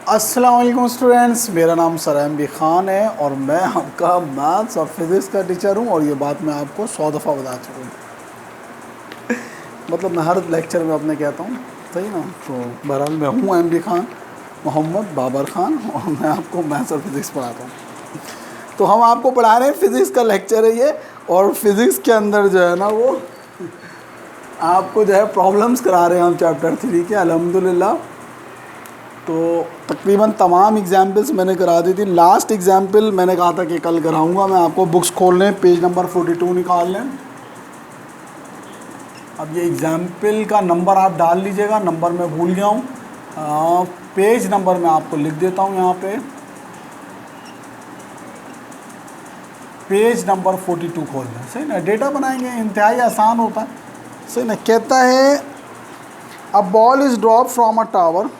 अस्सलाम वालेकुम स्टूडेंट्स, मेरा नाम सरैम बी ख़ान है और मैं आपका मैथ्स और फिज़िक्स का टीचर हूँ। और ये बात मैं आपको 100 दफ़ा बता चुका हूँ। मतलब मैं हर लेक्चर में अपने कहता हूँ, सही ना। तो बहरहाल मैं हूँ एम बी ख़ान, मोहम्मद बाबर ख़ान, और मैं आपको मैथ्स और फिज़िक्स पढ़ाता हूँ। तो हम आपको पढ़ा रहे हैं फ़िज़िक्स का लेक्चर है ये। और फिज़िक्स के अंदर जो है ना, वो आपको जो है प्रॉब्लम्स करा रहे हैं हम चैप्टर 3 के, अल्हम्दुलिल्लाह। तो तकरीबन तमाम एग्जाम्पल्स मैंने करा दी थी। लास्ट एग्जाम्पल मैंने कहा था कि कल कराऊंगा मैं आपको। बुक्स खोल लें, पेज नंबर 42 निकाल लें। अब ये एग्जाम्पल का नंबर आप डाल लीजिएगा, नंबर मैं भूल गया हूँ। पेज नंबर मैं आपको लिख देता हूँ यहाँ पे। पेज नंबर 42 खोल लें, सही ना। डेटा बनाएंगे, इंतहाई आसान होता है, सही ना। कहता है a ball is drop from a tower.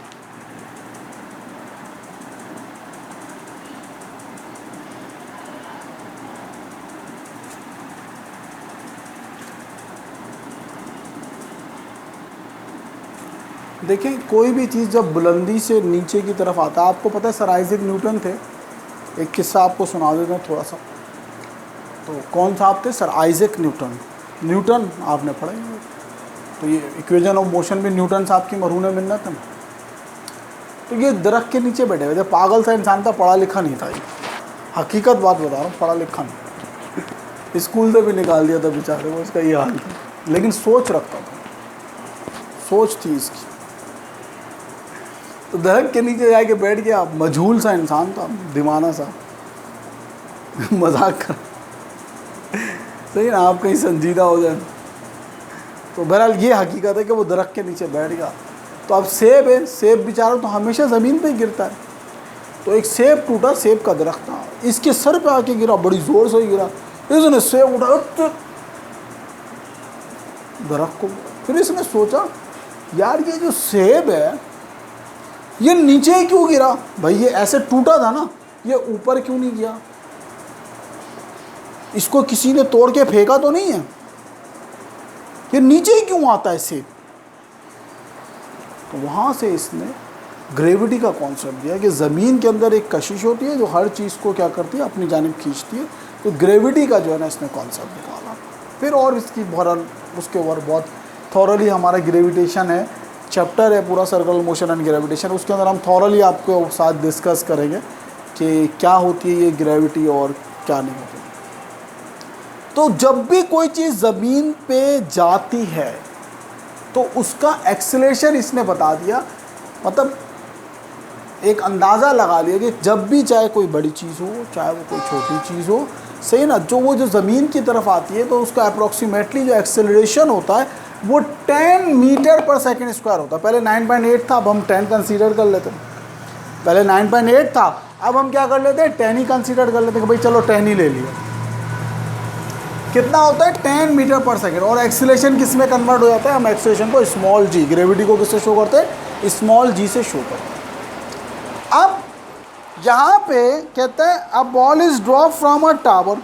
देखें, कोई भी चीज़ जब बुलंदी से नीचे की तरफ आता है, आपको पता है सर आइजैक न्यूटन थे। एक किस्सा आपको सुना देता हूँ थोड़ा सा। तो कौन साहब थे? Sir Isaac Newton. न्यूटन आपने पढ़ा ही होगा। तो ये इक्वेशन ऑफ मोशन भी न्यूटन साहब की मरहून मिन्नत है ना। तो ये दरख्त के नीचे बैठे हुए थे, पागल सा इंसान था, पढ़ा लिखा नहीं था ये। हकीकत बात बता रहा हूँ, पढ़ा लिखा नहीं। स्कूल से भी निकाल दिया था बेचारे को, इसका ये हाल था। लेकिन सोच रखता था, सोच थी इसकी। तो दरख्त के नीचे जाके बैठ गया, मजहूल सा इंसान था, दीवाना सा। मजाक कर, सही ना, आप कहीं संजीदा हो जाए। तो बहरहाल ये हकीकत है कि वो दरख्त के नीचे बैठ गया। तो अब सेब है, सेब बेचारा तो हमेशा ज़मीन पे ही गिरता है। तो एक सेब टूटा, सेब का दरख्त था, इसके सर पे आके गिरा, बड़ी ज़ोर से गिरा। इसने सेब उठाया दरख्त को। फिर इसने सोचा, यार ये जो सेब है ये नीचे ही क्यों गिरा? भाई ये ऐसे टूटा था ना, ये ऊपर क्यों नहीं गया? इसको किसी ने तोड़ के फेंका तो नहीं है? ये नीचे ही क्यों आता है सेब? तो वहाँ से इसने ग्रेविटी का कॉन्सेप्ट दिया कि ज़मीन के अंदर एक कशिश होती है जो हर चीज़ को क्या करती है, अपनी जानिब खींचती है। तो ग्रेविटी का जो है ना, इसने कॉन्सेप्ट निकाला। फिर और इसकी उसके ऊपर बहुत थॉरली हमारा ग्रेविटेशन है, चैप्टर है पूरा, सर्कुलर मोशन एंड ग्रेविटेशन। उसके अंदर हम थॉरली आपके साथ डिस्कस करेंगे कि क्या होती है ये ग्रेविटी और क्या नहीं होती। तो जब भी कोई चीज़ ज़मीन पे जाती है तो उसका एक्सेलरेशन इसने बता दिया। मतलब एक अंदाज़ा लगा लिया कि जब भी चाहे कोई बड़ी चीज़ हो, चाहे वो कोई छोटी चीज़ हो, सही ना, वो जो ज़मीन की तरफ आती है तो उसका अप्रॉक्सीमेटली जो एक्सेलरेशन होता है वो 10 मीटर पर सेकेंड स्क्वायर होता है। पहले 9.8 था, अब हम 10 कंसीडर कर लेते हैं। पहले 9.8 था, अब हम क्या कर लेते हैं, 10 ही कंसीडर कर लेते हैं कि भाई चलो 10 ही ले लिया। कितना होता है? 10 मीटर पर सेकेंड। और एक्सेलरेशन किस में कन्वर्ट हो जाता है? हम एक्सेलरेशन को स्मॉल जी, ग्रेविटी को किससे शो करते हैं? स्मॉल जी से शो करते हैं। अब यहाँ पे कहता है a ball is drop from a tower.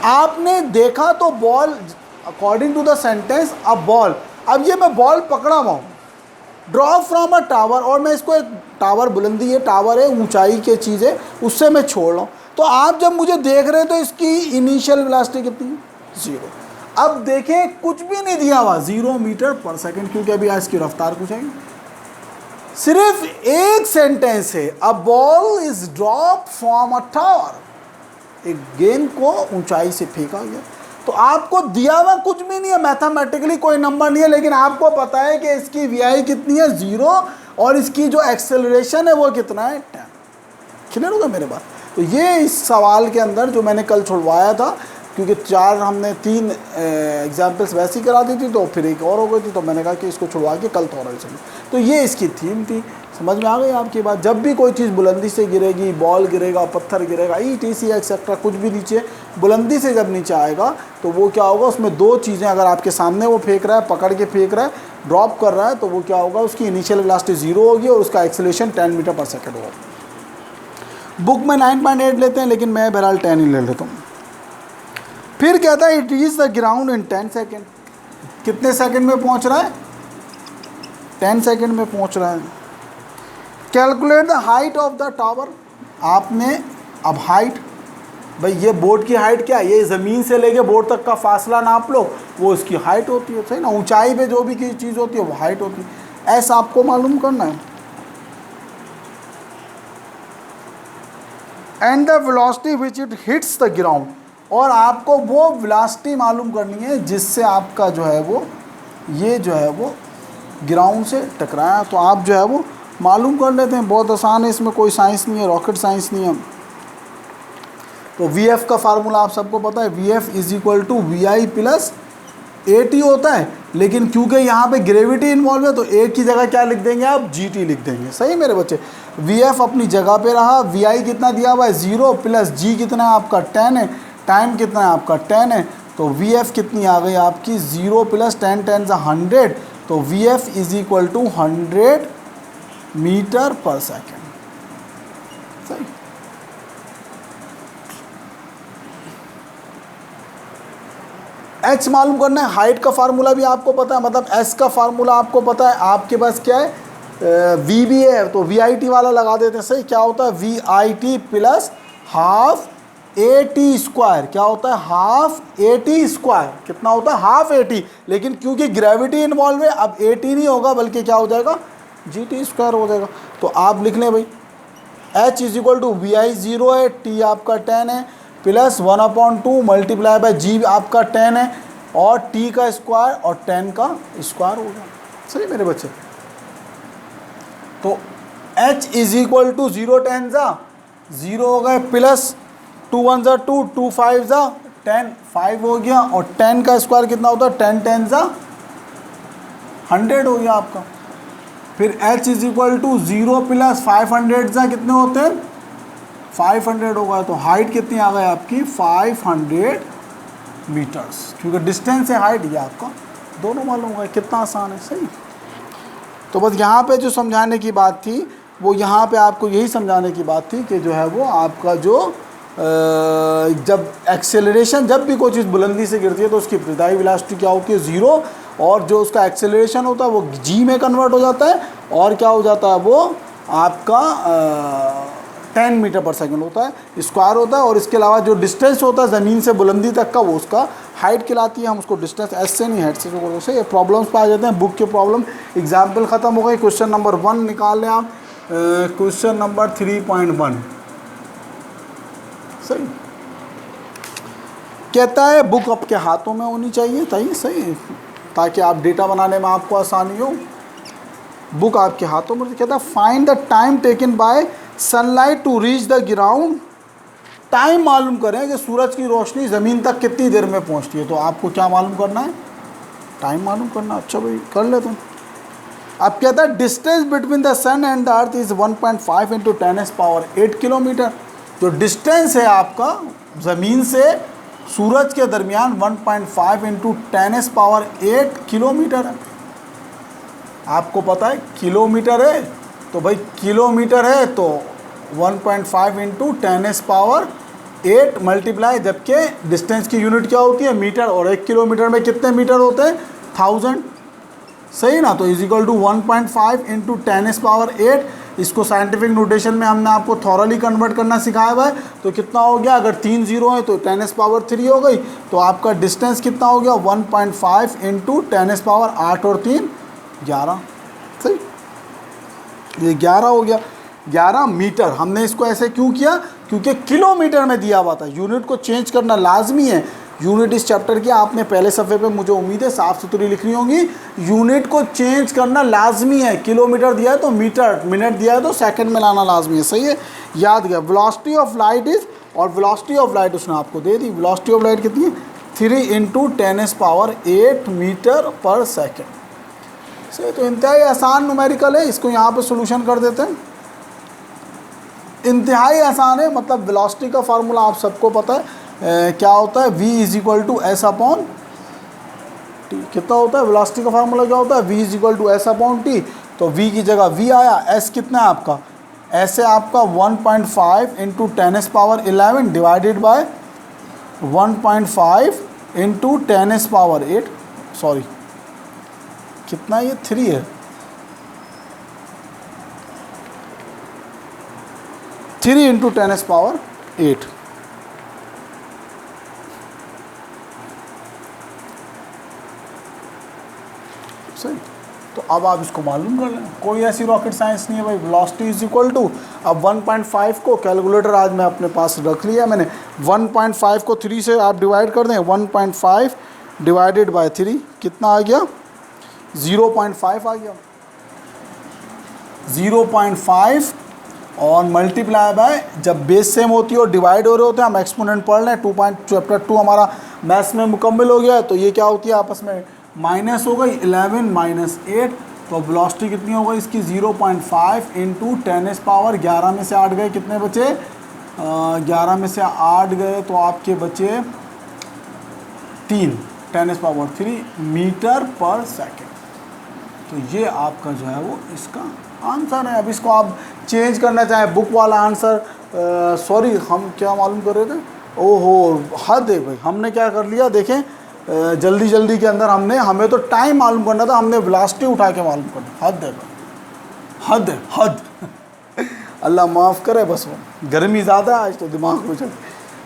आपने देखा तो ball, according to the sentence a ball, अब ये मैं बॉल पकड़ा हुआ हूँ, ड्रॉप फ्रॉम अ टावर, और मैं इसको, एक टावर बुलंदी है, टावर है, ऊंचाई की चीज़ है, उससे मैं छोड़ रहा हूँ। तो आप जब मुझे देख रहे हैं तो इसकी इनिशियल वेलोसिटी कितनी है? 0। अब देखें, कुछ भी नहीं दिया हुआ, 0 मीटर पर सेकेंड, क्योंकि अभी आज की रफ्तार पूछेंगे। सिर्फ एक सेंटेंस है, a ball is drop from a tower. एक गेंद को ऊंचाई से फेंका गया। तो आपको दिया हुआ कुछ भी नहीं है, मैथमेटिकली कोई नंबर नहीं है, लेकिन आपको पता है कि इसकी वी कितनी है? 0, और इसकी जो एक्सेलरेशन है वो कितना है? 10। क्लियर होगा मेरे बात? तो ये इस सवाल के अंदर जो मैंने कल छुड़वाया था, क्योंकि 3 एग्जाम्पल्स वैसे ही करा दी थी, तो फिर एक और हो गई थी, तो मैंने कहा कि इसको छुड़वा के कल थोड़ा चलो। तो ये इसकी थीम थी। समझ में आ गई आपकी बात? जब भी कोई चीज़ बुलंदी से गिरेगी, बॉल गिरेगा, पत्थर गिरेगा, ETC एक्सेट्रा, कुछ भी नीचे बुलंदी से जब नीचे आएगा तो वो क्या होगा, उसमें 2 चीज़ें, अगर आपके सामने वो फेंक रहा है, पकड़ के फेंक रहा है, ड्रॉप कर रहा है, तो वो क्या होगा, उसकी इनिशियल वेलोसिटी 0 होगी और उसका एक्सेलरेशन 10 मीटर पर सेकेंड होगा। बुक में 9.8 लेते हैं, लेकिन मैं बहरहाल 10 ही ले लेता हूँ। फिर कहता है it reach the ground in 10 second. कितने सेकंड में पहुँच रहा है? 10 सेकंड में पहुँच रहा है। Calculate the height of the tower. आपने अब हाइट, भाई ये बोर्ड की हाइट क्या है, ये ज़मीन से लेके बोर्ड तक का फासला नाप लो, वो इसकी हाइट होती है, सही ना। ऊंचाई पे जो भी की चीज़ होती है वो हाइट होती है। ऐसा आपको मालूम करना है। And the velocity which it hits the ground, और आपको वो वेलोसिटी मालूम करनी है जिससे आपका जो है वो ये जो है वो ग्राउंड से टकराया। तो आप जो है वो मालूम कर लेते हैं, बहुत आसान है, इसमें कोई साइंस नहीं है, रॉकेट साइंस नहीं है। तो वी एफ का फार्मूला आप सबको पता है, V F is equal to V I plus A T होता है, लेकिन क्योंकि यहाँ पे ग्रेविटी इन्वॉल्व है तो ए की जगह क्या लिख देंगे आप, जी टी लिख देंगे, सही मेरे बच्चे। वी एफ अपनी जगह पे रहा, वी आई कितना दिया हुआ है 0 प्लस जी कितना है आपका 10 है, टाइम कितना है आपका 10 है, तो वी एफ कितनी आ गई आपकी 0 प्लस 10 10 100, तो वी एफ इज इक्वल टू 100 मीटर पर सेकेंड, सही। एच मालूम करना है, हाइट का फार्मूला भी आपको पता है, मतलब एस का फार्मूला आपको पता है। आपके पास क्या है, वी भी है तो वी आई टी वाला लगा देते हैं, सही। क्या होता है, V I T plus half A T square, क्या होता है, हाफ ए टी स्क्वायर, कितना होता है, हाफ ए टी, लेकिन क्योंकि ग्रेविटी इन्वॉल्व है अब ए टी नहीं होगा बल्कि क्या हो जाएगा, जी टी स्क्वायर हो जाएगा। तो आप लिख लें भाई, H is equal to V I 0 है, टी आपका 10 है, प्लस 1/2 मल्टीप्लाई बाय जी आपका 10 है, और टी का स्क्वायर और 10 का स्क्वायर होगा, सही मेरे बच्चे। तो h इज इक्वल टू 0 10 ज़ा 0 हो गए, प्लस 2 1 ज़ा 2 2 5 ज़ा 10 5 हो गया, और 10 का स्क्वायर कितना होता है, 10 10 ज़ा 100 हो गया आपका। फिर h is equal to 0 plus 500 ज़ा कितने होते हैं, 500 होगा। तो हाइट कितनी आ गई आपकी 500 मीटर्स, क्योंकि डिस्टेंस है हाइट, ये आपका दोनों मालूम होगा, कितना आसान है, सही। तो बस यहाँ पे जो समझाने की बात थी वो यहाँ पे आपको यही समझाने की बात थी कि जो है वो आपका जो जब एक्सेलरेशन, जब भी कोई चीज़ बुलंदी से गिरती है तो उसकी इब्तिदाई वेलोसिटी क्या होती है 0, और जो उसका एक्सेलरेशन होता है वो जी में कन्वर्ट हो जाता है, और क्या हो जाता है वो आपका 10 मीटर पर सेकंड होता है, स्क्वायर होता है। और इसके अलावा जो डिस्टेंस होता है ज़मीन से बुलंदी तक का वो उसका हाइट कहलाती है। हम उसको डिस्टेंस एस से नहीं हेड से जो करते हैं। ये प्रॉब्लम्स पे आ जाते हैं, बुक के प्रॉब्लम। एग्जाम्पल ख़त्म हो गई, क्वेश्चन नंबर 1 निकाल लें आप, क्वेश्चन नंबर 3.1, सही। कहता है बुक आपके हाथों में होनी चाहिए, सही, ताकि आप डेटा बनाने में आपको आसानी हो। बुक आपके हाथों में, कहता है find the time taken by sunlight to reach the ground. Time मालूम करें कि सूरज की रोशनी ज़मीन तक कितनी देर में पहुंचती है। तो आपको क्या मालूम करना है, टाइम मालूम करना। अच्छा भाई कर लेते हैं। अब कहता है distance between the sun and the earth is 1.5 × 10⁸ kilometre. जो डिस्टेंस है आपका ज़मीन से सूरज के दरमियान 1.5 × 10⁸ किलोमीटर है। आपको पता है किलोमीटर है, तो भाई किलोमीटर है तो 1.5 × 10⁸ मल्टीप्लाई, जबकि डिस्टेंस की यूनिट क्या होती है, मीटर, और 1 किलोमीटर में कितने मीटर होते हैं, 1000, सही ना। तो इज इक्वल टू 1.5 × 10⁸। इसको साइंटिफिक नोटेशन में हमने आपको थॉरली कन्वर्ट करना सिखाया हुआ है। तो कितना हो गया, अगर 3 0 है तो 10⁻³ हो गई, तो आपका डिस्टेंस कितना हो गया 1.5 × 10⁸, और 3 11, सही। ये 11 हो गया, 11 मीटर। हमने इसको ऐसे क्यों किया, क्योंकि किलोमीटर में दिया हुआ था। यूनिट को चेंज करना लाजमी है। यूनिट इस चैप्टर की आपने पहले सफ़े पे मुझे उम्मीद है साफ़ सुथरी लिखनी होगी। यूनिट को चेंज करना लाजमी है। किलोमीटर दिया है तो मीटर, मिनट दिया है तो सेकंड में लाना लाजमी है, सही है, याद गया। वेलोसिटी ऑफ लाइट इज़, और वेलोसिटी ऑफ लाइट उसने आपको दे दी। वेलोसिटी ऑफ लाइट कितनी है, 3 × 10⁸ मीटर पर सेकेंड, सही। तो इंतहाई आसान न्यूमेरिकल है, इसको यहाँ पे सोल्यूशन कर देते हैं। इंतहाई आसान है, मतलब वेलोसिटी का फार्मूला आप सबको पता है क्या होता है, v is equal to S upon T. कितना होता है वेलोसिटी का फार्मूला, क्या होता है, v is equal to S upon T. तो v की जगह v आया, s कितना है आपका, s है आपका 1.5 × 10⁻11 डिवाइडेड बाय 1.5 × 10⁸, सॉरी कितना, ये 3 है, 3 इंटू 10⁸ सही। तो अब आप इसको मालूम कर लें, कोई ऐसी रॉकेट साइंस नहीं है भाई। वेलोसिटी इज इक्वल टू, अब 1.5 को कैलकुलेटर आज मैं अपने पास रख लिया मैंने, 1.5 को 3 से आप डिवाइड कर दें, 1.5 डिवाइडेड बाय 3 कितना आ गया, 0.5 आ गया, 0.5 और मल्टीप्लाई बाय, जब बेस सेम होती है और डिवाइड हो रहे होते हैं, हम एक्सपोनेंट पढ़ लें, चैप्टर 2 हमारा मैथ्स में मुकम्मल हो गया है। तो ये क्या होती है आपस में माइनस हो गई, 11 माइनस 8, तो वेलोसिटी कितनी हो गई इसकी 0.5 इंटू 10⁻11 में से 8 गए, कितने बचे, 11 में से 8 गए तो आपके बचे 3, 10⁻3 मीटर पर सेकेंड। तो ये आपका जो है वो इसका आंसर है। अब इसको आप चेंज करना चाहें, बुक वाला आंसर, सॉरी हम क्या मालूम कर रहे थे, ओहो हद है भाई, हमने क्या कर लिया देखें, जल्दी जल्दी के अंदर हमें तो टाइम मालूम करना था, हमने वेलोसिटी उठा के मालूम करना, हद है भाई, हद है हद अल्लाह माफ़ करे, बस वो गर्मी ज़्यादा है आज तो दिमाग में चल।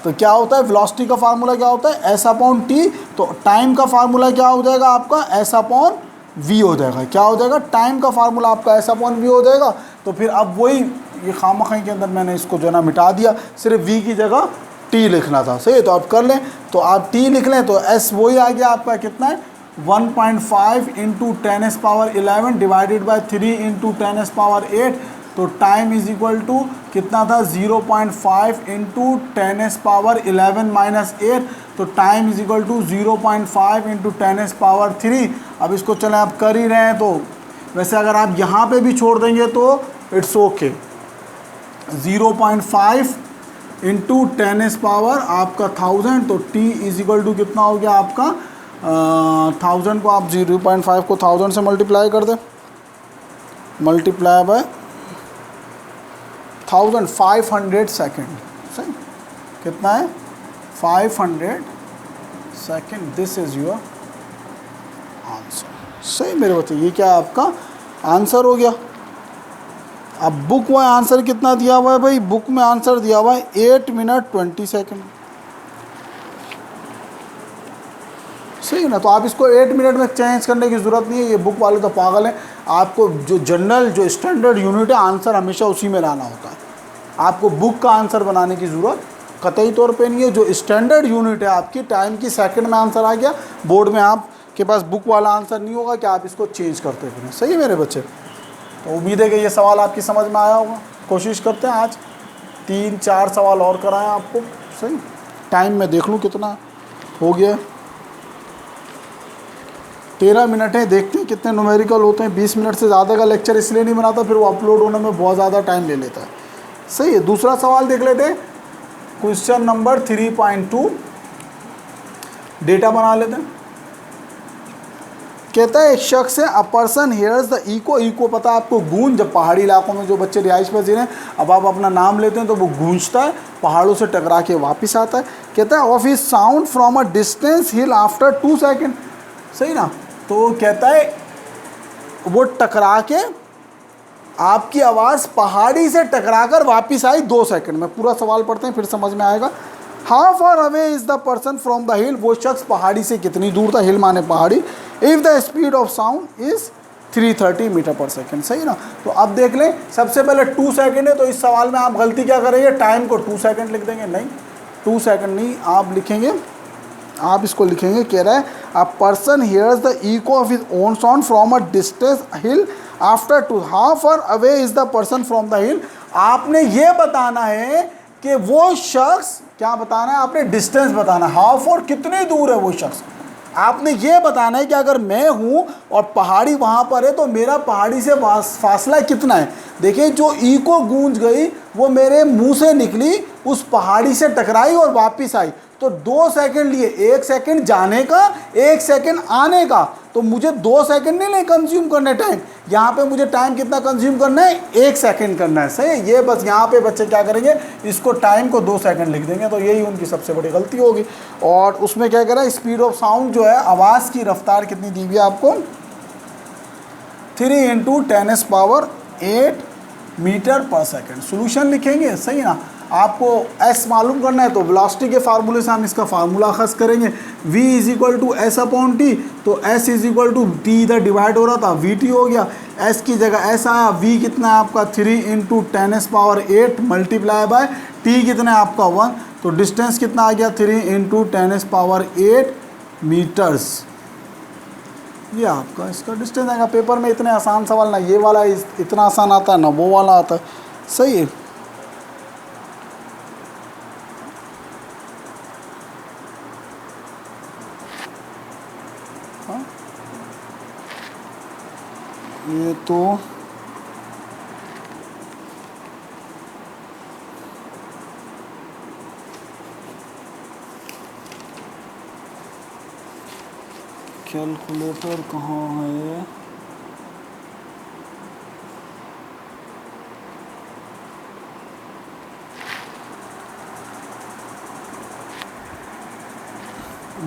तो क्या होता है वेलोसिटी का फार्मूला क्या होता है, एस अपॉन टी, तो टाइम का फार्मूला क्या हो जाएगा आपका, एस अपॉन वी हो जाएगा, क्या हो जाएगा, टाइम का फार्मूला आपका एस अपॉन वी हो जाएगा। तो फिर अब वही ये खामखाई के अंदर मैंने इसको जो है ना मिटा दिया, सिर्फ वी की जगह टी लिखना था, सही है। तो आप कर लें, तो आप टी लिख लें, तो एस वही आ गया आपका कितना है, 1.5 इंटू 10⁻11 डिवाइडेड बाई 3 इंटू 10⁻8, तो टाइम इज इक्वल टू कितना था, 0.5 इंटू 10⁻11 माइनस 8, तो time is equal to 0.5 into 10⁻3। अब इसको चलें आप कर ही रहे हैं, तो वैसे अगर आप यहाँ पे भी छोड़ देंगे तो इट्स ओके, 0.5 इंटू 10⁻, आपका 1000, तो t इज इक्वल टू कितना हो गया आपका, 1000 को आप 0.5 को 1000 से मल्टीप्लाई कर दें, मल्टीप्लाई बाय 1000, 500 सेकेंड, सही कितना है, 500 second, this is your answer, सही मेरे बच्चे, ये क्या आपका आंसर हो गया। अब बुक में आंसर कितना दिया हुआ है भाई, बुक में आंसर दिया हुआ है 8 मिनट 20 सेकेंड, सही ना। तो आप इसको 8 मिनट में चेंज करने की ज़रूरत नहीं है, ये बुक वाले तो पागल हैं। आपको जो जनरल जो स्टैंडर्ड यूनिट है आंसर हमेशा उसी में लाना होता है, आपको बुक का आंसर बनाने की ज़रूरत कतई तौर पे नहीं है। जो स्टैंडर्ड यूनिट है आपकी टाइम की, सेकंड में आंसर आ गया, बोर्ड में आपके पास बुक वाला आंसर नहीं होगा कि आप इसको चेंज करते फिरें, सही है मेरे बच्चे। तो उम्मीद है कि ये सवाल आपकी समझ में आया होगा। कोशिश करते हैं आज 3-4 सवाल और कराएं आपको, सही। टाइम में देख लूँ कितना हो गया, 13 मिनट है, देखते हैं कितने न्यूमेरिकल होते हैं। 20 मिनट से ज़्यादा का लेक्चर इसलिए नहीं बनाता, फिर वो अपलोड होने में बहुत ज़्यादा टाइम ले लेता है, सही है। दूसरा सवाल देख लेते हैं, क्वेश्चन नंबर 3.2, डेटा बना लेते हैं। कहता है एक शख्स है, a person hears the echo, echo पता है आपको गूंज, जब पहाड़ी इलाकों में जो बच्चे रिहाइश पजीर हैं, अब आप अपना नाम लेते हैं तो वो गूंजता है, पहाड़ों से टकरा के वापस आता है। कहता है of his sound from a distance hill after 2 second, सही ना। तो कहता है वो टकरा के आपकी आवाज़ पहाड़ी से टकरा कर वापिस आई 2 सेकंड में। पूरा सवाल पढ़ते हैं फिर समझ में आएगा। How far away is the person from the हिल, वो शख्स पहाड़ी से कितनी दूर था, हिल माने पहाड़ी। If the speed of sound is 330 metre per second, सही ना। तो अब देख लें, सबसे पहले 2 सेकेंड है, तो इस सवाल में आप गलती क्या करेंगे, टाइम को 2 सेकेंड लिख देंगे। नहीं, 2 सेकेंड नहीं, आप लिखेंगे, आप इसको लिखेंगे, कह रहा है a person hears the echo of his own sound from a distance hill after 2, how far away is the person from the hill. आपने ये बताना है कि वो शख्स, क्या बताना है आपने, डिस्टेंस बताना है, हाउ फार कितनी दूर है वो शख्स। आपने ये बताना है कि अगर मैं हूँ और पहाड़ी वहाँ पर है तो मेरा पहाड़ी से फासला कितना है। देखिए जो इको गूंज गई वो मेरे मुंह से निकली, उस पहाड़ी से टकराई और वापस आई, तो 2 सेकंड लिए, 1 सेकंड जाने का, 1 सेकंड आने का। तो मुझे 2 सेकंड नहीं कंज्यूम करना है टाइम, यहाँ पे मुझे टाइम कितना कंज्यूम करना है, 1 सेकंड करना है, सही। ये बस यहाँ पे बच्चे क्या करेंगे, इसको टाइम को 2 सेकंड लिख देंगे, तो यही उनकी सबसे बड़ी गलती होगी। और उसमें क्या करें, स्पीड ऑफ साउंड जो है, आवाज़ की रफ्तार कितनी दी हुई है आपको, 3 × 10⁸ मीटर पर सेकंड। सॉल्यूशन लिखेंगे, सही ना। आपको s मालूम करना है तो वेलोसिटी के फार्मूले से हम इसका फार्मूला अखज़ करेंगे। v is equal to S upon T, तो s is equal to T इधर डिवाइड हो रहा था, v t हो गया, s की जगह s आया, v कितना है आपका 3 इंटू 10⁸ मल्टीप्लाई बाय t कितना है आपका 1, तो डिस्टेंस कितना आ गया 3 इंटू 10⁸ मीटर्स। ये आपका इसका डिस्टेंस आएगा। पेपर में इतने आसान सवाल ना ये वाला इतना आसान आता है ना वो वाला आता है, सही है। हाँ? ये तो कैलकुलेटर कहाँ है?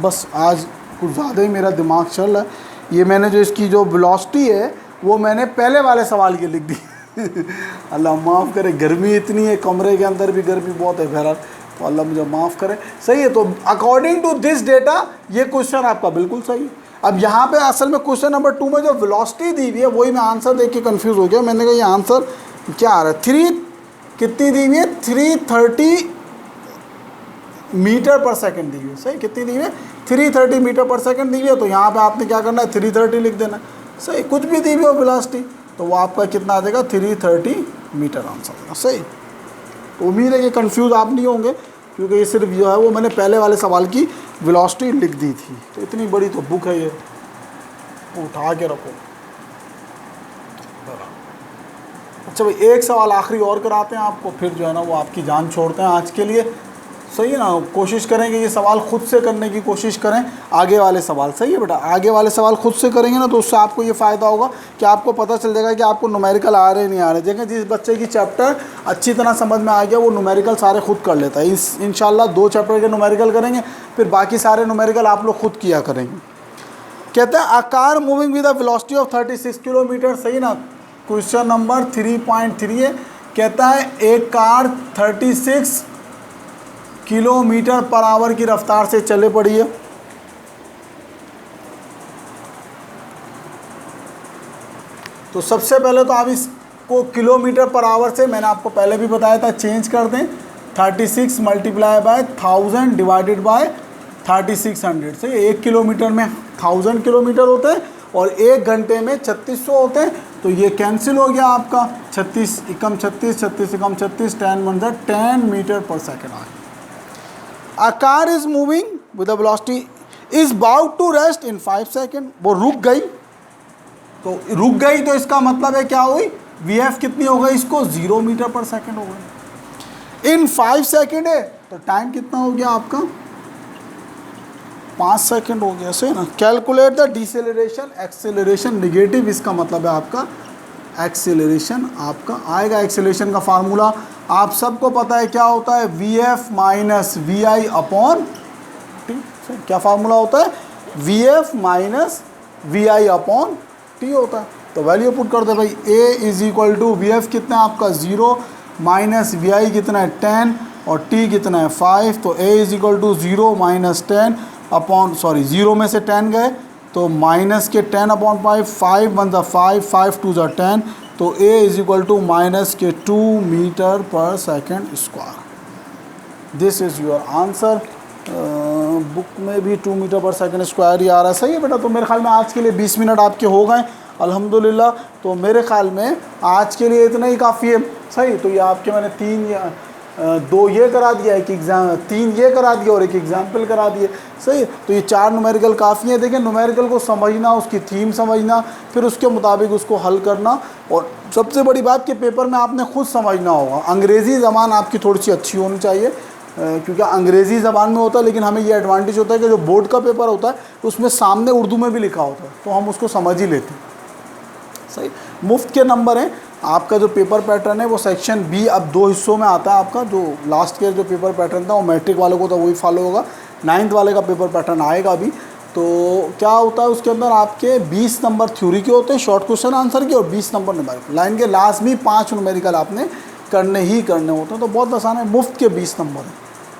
बस आज कुछ ज़्यादा ही मेरा दिमाग चल रहा है। ये मैंने जो इसकी जो वेलोसिटी है वो मैंने पहले वाले सवाल की लिख दी। अल्लाह माफ़ करे, गर्मी इतनी है, कमरे के अंदर भी गर्मी बहुत है, बहरहाल तो अल्लाह मुझे माफ़ करे। सही है, तो अकॉर्डिंग टू दिस डेटा ये क्वेश्चन आपका बिल्कुल सही है। अब यहाँ पे असल में क्वेश्चन नंबर 2 में जो वेलोसिटी दी हुई है वही मैं आंसर देख के कंफ्यूज हो गया। मैंने कहा ये आंसर क्या आ रहा है, 3 कितनी दी हुई है 330 मीटर पर सेकंड दी हुई है। सही, कितनी दी हुई है 330 मीटर पर सेकंड दी हुई है, तो यहाँ पे आपने क्या करना है 330 लिख देना। सही, कुछ भी दी हुई हो वेलोसिटी तो वो आपका कितना आ जाएगा 330 मीटर आंसर आएगा। सही, तो उम्मीद है कि कंफ्यूज आप नहीं होंगे, क्योंकि ये सिर्फ जो है वो मैंने पहले वाले सवाल की वेलोसिटी लिख दी थी। तो इतनी बड़ी तो बुक है ये, उठा के रखो। अच्छा भाई, एक सवाल आखिरी और कराते हैं आपको, फिर जो है ना वो आपकी जान छोड़ते हैं आज के लिए। सही है ना, कोशिश करेंगे ये सवाल खुद से करने की कोशिश करें, आगे वाले सवाल। सही है बेटा, आगे वाले सवाल खुद से करेंगे ना तो उससे आपको ये फ़ायदा होगा कि आपको पता चल जाएगा कि आपको न्यूमेरिकल आ रहे नहीं आ रहे। देखें, जिस बच्चे की चैप्टर अच्छी तरह समझ में आ गया वो न्यूमेरिकल सारे खुद कर लेता है। इंशाल्लाह 2 चैप्टर के न्यूमेरिकल करेंगे, फिर बाकी सारे न्यूमेरिकल आप लोग खुद किया करेंगे। कहते हैं a car moving with a velocity of 36 kilometre. सही ना, क्वेश्चन नंबर 3.3 है। कहता है एक कार 36 किलोमीटर पर आवर की रफ्तार से चले पड़ी है। तो सबसे पहले तो आप इसको किलोमीटर पर आवर से, मैंने आपको पहले भी बताया था, चेंज कर दें 36 मल्टीप्लाई बाय 1000 डिवाइडेड बाय 3600। सही, 1 किलोमीटर में 1000 किलोमीटर होते हैं और 1 घंटे में 3600 होते हैं। तो ये कैंसिल हो गया आपका, 36 एकम 36, 36 एकम 36, 10 1 10 मीटर पर सेकेंड आ गया। A car is moving with a velocity is about to rest in 5 second. वो रुक गई, तो रुक गई तो इसका मतलब है क्या हुई, VF कितनी हो गई इसको 0 मीटर पर सेकेंड हो गई। इन 5 सेकेंड है तो टाइम कितना हो गया आपका 5 सेकेंड हो गया। सही ना। Calculate the deceleration acceleration negative, इसका मतलब है आपका एक्सेलरेशन आपका आएगा। एक्सेलरेशन का फार्मूला आप सबको पता है क्या होता है, VF minus VI upon T. क्या फार्मूला होता है, VF minus VI upon T होता है। तो वैल्यू पुट कर दे भाई, A is equal to VF कितना है आपका 0 माइनस VI कितना है 10 और T कितना है 5। तो A is equal to 0 minus 10 upon 0 में से 10 गए तो माइनस के 10 अपॉन 5, 5 1 ज़ा 5, 5 2 ज़ा 10। तो A is equal to minus के 2 metre per second square. This is your answer. Book में भी 2 मीटर पर सेकेंड स्क्वायर ही आ रहा है। सही है बेटा, तो मेरे ख्याल में आज के लिए 20 मिनट आपके हो गए अल्हम्दुलिल्लाह। तो मेरे ख्याल में आज के लिए इतना ही काफ़ी है। सही, तो ये आपके मैंने 2 ये करा दिया, एक एग्ज़ाम 3 ये करा दिया और एक एग्जाम्पल करा दिए। सही, तो ये 4 न्यूमेरिकल काफ़ी है। देखिए, न्यूमेरिकल को समझना, उसकी थीम समझना, फिर उसके मुताबिक उसको हल करना, और सबसे बड़ी बात कि पेपर में आपने खुद समझना होगा। अंग्रेज़ी ज़बान आपकी थोड़ी सी अच्छी होनी चाहिए, क्योंकि अंग्रेज़ी ज़बान में होता है, लेकिन हमें ये एडवांटेज होता है कि जो बोर्ड का पेपर होता है उसमें सामने उर्दू में भी लिखा होता है, तो हम उसको समझ ही लेते हैं। सही, मुफ्त के नंबर हैं। आपका जो पेपर पैटर्न है वो सेक्शन बी अब 2 हिस्सों में आता है। आपका जो लास्ट ईयर जो पेपर पैटर्न था वो मैट्रिक वालों को तो वही फॉलो होगा, 9th वाले का पेपर पैटर्न आएगा अभी। तो क्या होता है उसके अंदर आपके 20 नंबर थ्योरी के होते हैं शॉर्ट क्वेश्चन आंसर के, और 20 नंबर न्यूमेरिकल। लाइन के लास्ट भी 5 न्यूमेरिकल आपने करने ही करने होते हैं। तो बहुत आसान है, मुफ्त के 20 नंबर हैं।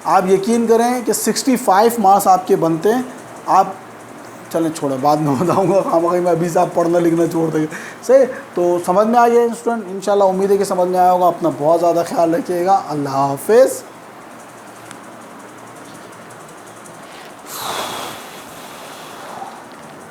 आप यकीन करें कि 65 मार्क्स आपके बनते हैं। आप चलें छोड़े, बाद में बताऊंगा, खामखा मैं अभी से आप पढ़ना लिखना छोड़ देंगे। सही, तो समझ में आ गया स्टूडेंट, इंशाल्लाह उम्मीद है कि समझ में आया होगा। अपना बहुत ज़्यादा ख्याल रखिएगा। अल्लाह हाफिज़।